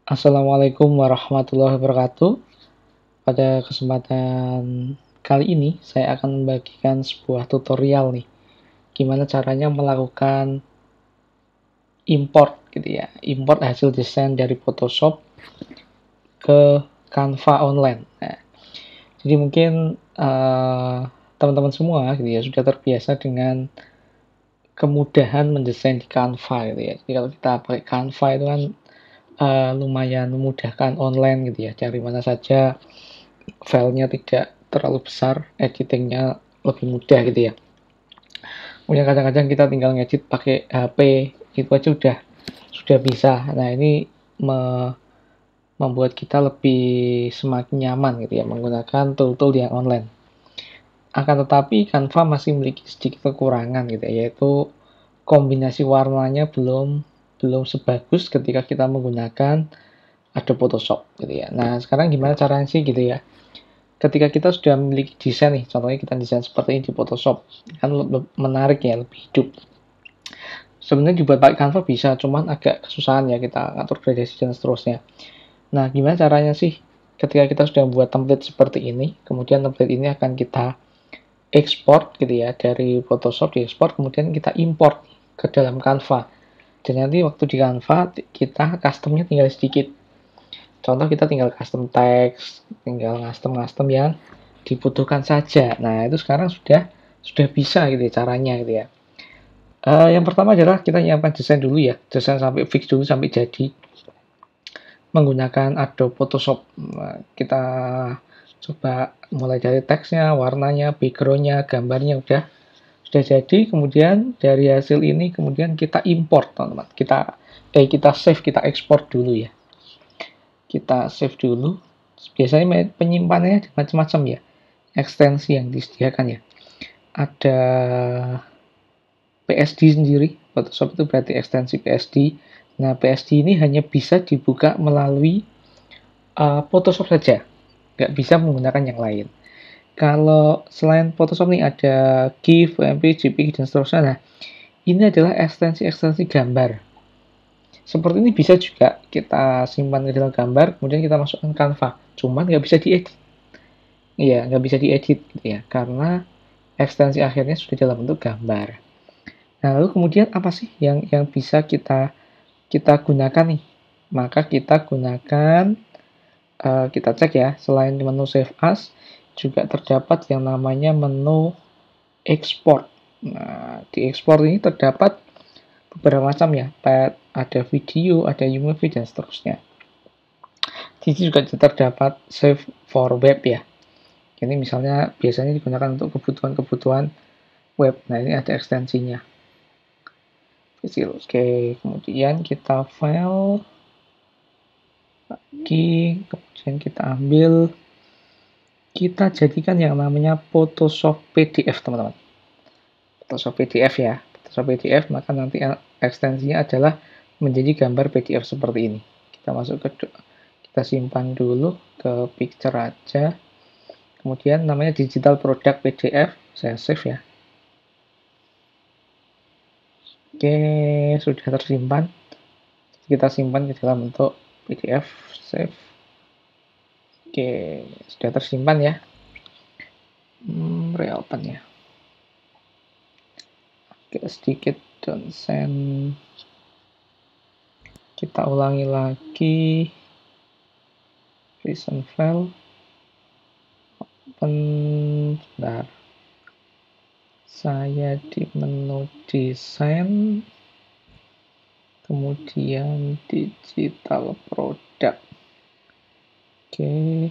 Assalamualaikum warahmatullahi wabarakatuh. Pada kesempatan kali ini, saya akan membagikan sebuah tutorial nih. Gimana caranya melakukan import gitu ya. Import hasil desain dari Photoshop ke Canva online. Nah, jadi mungkin teman-teman semua gitu ya sudah terbiasa dengan kemudahan mendesain di Canva gitu ya. Jadi kalau kita pakai Canva itu kan lumayan memudahkan online gitu ya. Cari mana saja filenya tidak terlalu besar, editingnya lebih mudah gitu ya. Kemudian kadang-kadang kita tinggal ngedit pakai HP, itu aja sudah bisa. Nah ini membuat kita lebih semakin nyaman gitu ya menggunakan tool-tool yang online. Akan tetapi Canva masih memiliki sedikit kekurangan gitu ya, yaitu kombinasi warnanya belum belum sebagus ketika kita menggunakan Adobe Photoshop gitu ya. Nah sekarang gimana caranya sih gitu ya? Ketika kita sudah memiliki desain nih, contohnya kita desain seperti ini di Photoshop, kan menarik ya, lebih hidup. Sebenarnya dibuat pakai Canva bisa, cuman agak kesusahan ya kita ngatur gradasi dan seterusnya. Nah, gimana caranya sih? Ketika kita sudah membuat template seperti ini, kemudian template ini akan kita ekspor gitu ya dari Photoshop, diekspor, kemudian kita import ke dalam Canva. Dan nanti waktu di Canva kita customnya tinggal sedikit. Contoh kita tinggal custom text, tinggal custom yang dibutuhkan saja. Nah, itu sekarang sudah bisa gitu ya caranya gitu ya. Yang pertama adalah kita nyiapkan desain dulu ya, desain sampai fix dulu sampai jadi menggunakan Adobe Photoshop. Nah, kita coba mulai dari teksnya, warnanya, backgroundnya, gambarnya sudah jadi. Kemudian dari hasil ini kemudian kita import teman-teman. Kita save, kita ekspor dulu ya. Kita save dulu. Biasanya penyimpanannya macam-macam ya, ekstensi yang disediakan ya. Ada PSD sendiri, Photoshop itu berarti ekstensi PSD. Nah, PSD ini hanya bisa dibuka melalui Photoshop saja, nggak bisa menggunakan yang lain. Kalau selain Photoshop nih ada GIF, WMP, JPG, dan seterusnya. Nah, ini adalah ekstensi-ekstensi gambar. Seperti ini bisa juga kita simpan ke dalam gambar, kemudian kita masukkan Canva. Cuman nggak bisa diedit. Iya, nggak bisa diedit gitu ya, karena ekstensi akhirnya sudah dalam bentuk gambar. Nah, lalu kemudian apa sih yang bisa kita gunakan nih? Maka kita gunakan, kita cek ya, selain menu Save As, juga terdapat yang namanya menu Export. Nah, di Export ini terdapat beberapa macam ya, pet, ada video, ada UMV, dan seterusnya. Di sini juga terdapat Save for Web ya. Ini misalnya biasanya digunakan untuk kebutuhan-kebutuhan web. Nah, ini ada ekstensinya. Kecil. Oke, kemudian kita file lagi, kemudian kita ambil, kita jadikan yang namanya Photoshop PDF, teman-teman. Photoshop PDF ya. Photoshop PDF, maka nanti ekstensinya adalah menjadi gambar PDF seperti ini. Kita masuk kita simpan dulu ke picture aja. Kemudian namanya digital product PDF, saya save ya. Oke, sudah tersimpan. Kita simpan di dalam bentuk PDF, save. Oke, sudah tersimpan ya. Reopen ya. Oke, sedikit don't send. Kita ulangi lagi. Recent file. Open. Bentar. Saya di menu desain. Kemudian digital product. Oke.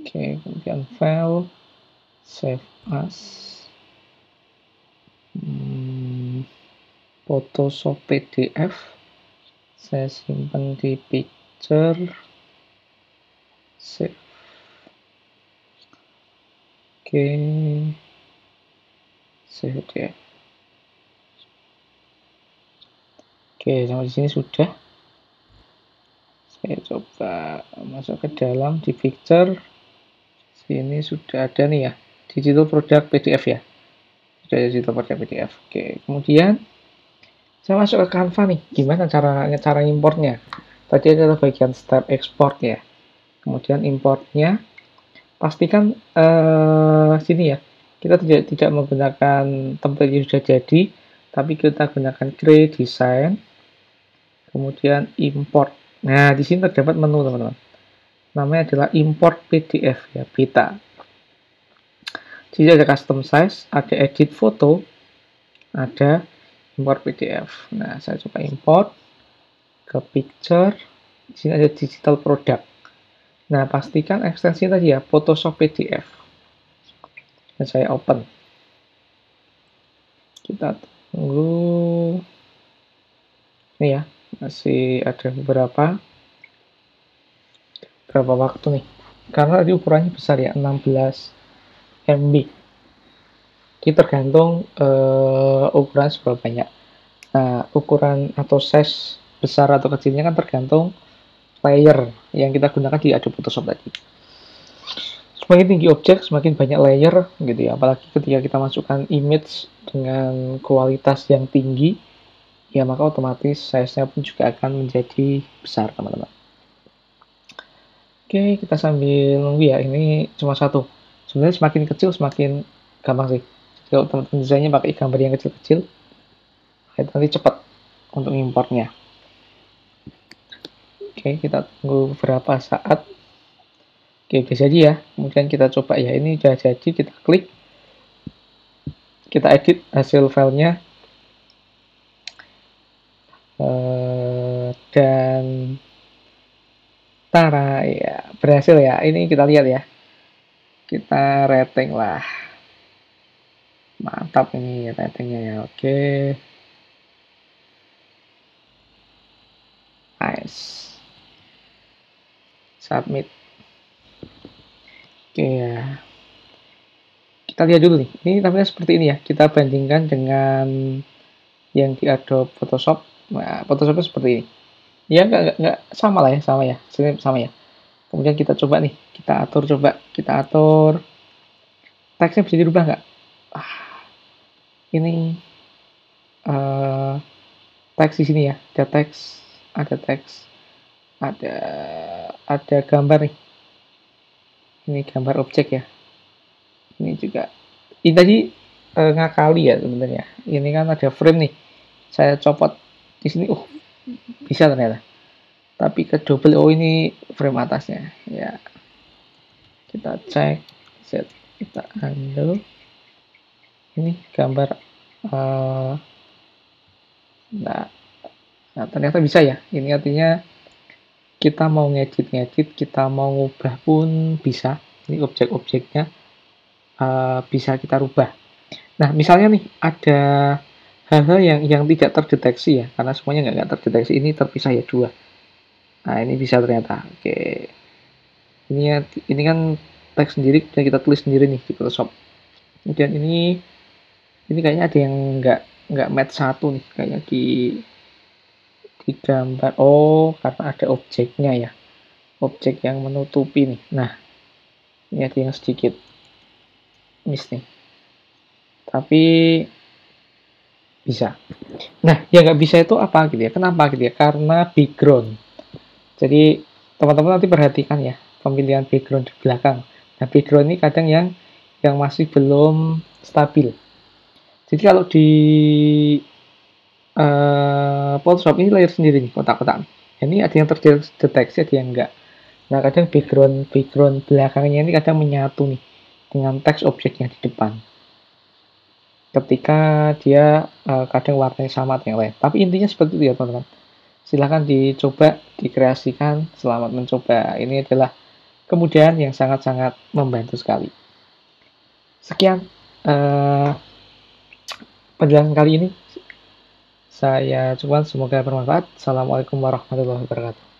Oke, kemudian file, save as, Photoshop PDF, saya simpan di picture, save. Oke, save PDF. Oke, sampai di sini sudah. Saya coba masuk ke dalam di picture. Sini sudah ada nih ya, digital product PDF ya. Sudah digital product PDF. Oke, kemudian Saya masuk ke Canva nih, gimana cara importnya? Tadi adalah bagian step export ya. Kemudian importnya, pastikan sini ya, kita tidak menggunakan template yang sudah jadi, tapi kita gunakan create design, kemudian import. Nah, di sini terdapat menu teman-teman. Namanya adalah import PDF ya, beta. Jadi ada custom size, ada edit foto, ada import PDF. Nah, saya coba import ke picture. Di sini ada digital product. Nah, pastikan ekstensi tadi ya, Photoshop PDF. Dan saya open. Kita tunggu. Ini ya, masih ada berapa waktu nih. Karena tadi ukurannya besar ya, 16 MB. Jadi tergantung ukuran seberapa banyak. Nah, ukuran atau size besar atau kecilnya kan tergantung layer yang kita gunakan di Adobe Photoshop tadi. Semakin tinggi objek, semakin banyak layer gitu ya. Apalagi ketika kita masukkan image dengan kualitas yang tinggi, ya maka otomatis size-nya pun juga akan menjadi besar, teman-teman. Oke, kita sambil nunggu ya. Ini cuma satu. Sebenarnya semakin kecil semakin gampang sih. Kalau teman-teman desainnya pakai gambar yang kecil-kecil, nanti cepat untuk importnya. Oke, kita tunggu beberapa saat. Oke, udah jadi ya. Kemudian kita coba ya. Ini udah jadi, kita klik. Kita edit hasil filenya. Dan tara ya, berhasil ya. Ini kita lihat ya. Kita rating lah. Mantap ini ratingnya ya. Oke. Nice. Submit. Oke ya. Kita lihat dulu nih. Ini tampilnya seperti ini ya. Kita bandingkan dengan yang di Adobe Photoshop. Nah, Photoshopnya seperti ini. Ya nggak sama lah ya, sama ya. Kemudian kita coba nih, kita atur. Teksnya bisa dirubah nggak? Ini teks di sini ya, ada gambar nih. Ini gambar objek ya. Ini juga. Ini tadi ngakali ya sebenarnya. Ini kan ada frame nih. Saya copot di sini. Bisa ternyata. Tapi ke double ini frame atasnya. Ya. Kita cek. Set. Kita undo. Ini gambar. Nah, ternyata bisa ya. Ini artinya kita mau ngedit, kita mau ngubah pun bisa. Ini objek-objeknya bisa kita rubah. Nah, misalnya nih ada hal-hal yang tidak terdeteksi ya, karena semuanya nggak terdeteksi. Ini terpisah ya dua. Nah, ini bisa ternyata. Oke, ini kan teks sendiri dan kita tulis sendiri nih di Photoshop. Kemudian ini kayaknya ada yang nggak match satu nih, kayaknya di gambar. Oh, karena ada objeknya ya, objek yang menutupi nih. Nah, ini ada yang sedikit miss nih, tapi bisa. Nah, yang nggak bisa itu apa gitu ya? Kenapa gitu ya? Karena background. Jadi teman-teman nanti perhatikan ya pemilihan background di belakang. Nah, background ini kadang yang masih belum stabil. Jadi kalau di Photoshop ini layer sendiri nih, kotak-kotak. Ini ada yang terdeteksi, ada yang enggak. Nah, kadang background belakangnya ini kadang menyatu nih dengan teks objek yang di depan. Ketika dia kadang warnanya sama dengan yang lain. Tapi intinya seperti itu ya, teman-teman. Silahkan dicoba, dikreasikan. Selamat mencoba. Ini adalah kemudahan yang sangat-sangat membantu sekali. Sekian penjelasan kali ini. Saya coba, semoga bermanfaat. Assalamualaikum warahmatullahi wabarakatuh.